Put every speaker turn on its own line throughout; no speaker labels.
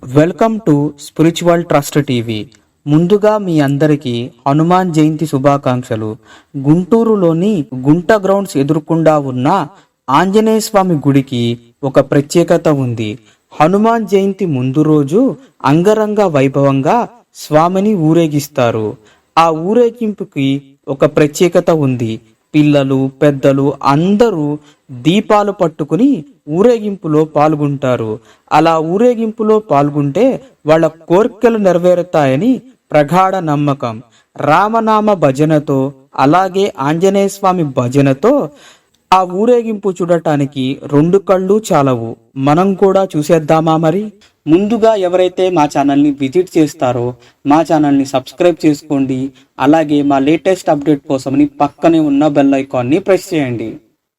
Welcome to spiritual trust TV. ముందుగా మీ అందరికీ హనుమాన్ జయంతి శుభాకాంక్షలు. గుంటూరులోని గుంట గ్రౌండ్స్ ఎదురుకుండా ఉన్న ఆంజనేయ స్వామి గుడికి ఒక ప్రత్యేకత ఉంది. హనుమాన్ జయంతి ముందు రోజు అంగరంగ వైభవంగా స్వామిని ఊరేగిస్తారు. ఆ ఊరేగింపుకి ఒక ప్రత్యేకత ఉంది. పిల్లలు పెద్దలు అందరూ దీపాలు పట్టుకుని ఊరేగింపులో పాల్గొంటారు. అలా ఊరేగింపులో పాల్గొంటే వాళ్ళ కోరికలు నెరవేరుతాయని ప్రగాఢ నమ్మకం. రామనామ భజనతో అలాగే ఆంజనేయ స్వామి భజనతో ఆ ఊరేగింపు చూడటానికి రెండు కళ్ళు చాలవు. మనం కూడా చూసేద్దామా మరి? ముందుగా ఎవరైతే మా ఛానల్ని విజిట్ చేస్తారో మా ఛానల్ని సబ్స్క్రైబ్ చేసుకోండి. అలాగే మా లేటెస్ట్ అప్డేట్ కోసమని పక్కనే ఉన్న బెల్ ఐకాన్ని ప్రెస్ చేయండి.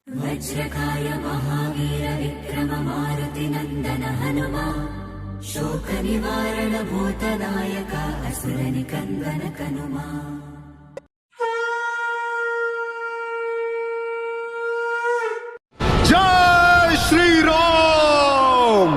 వజ్రకాయ మహావీర విక్రమ మారుతి నందన హనుమా శోక నివారణ భూతనాయక అసుర నికందన కనుమా.
जय श्री राम।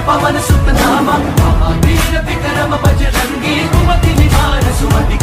పవన సుతనామ మహావీర విక్రమ బజరంగి కుమతి నివార సుమతి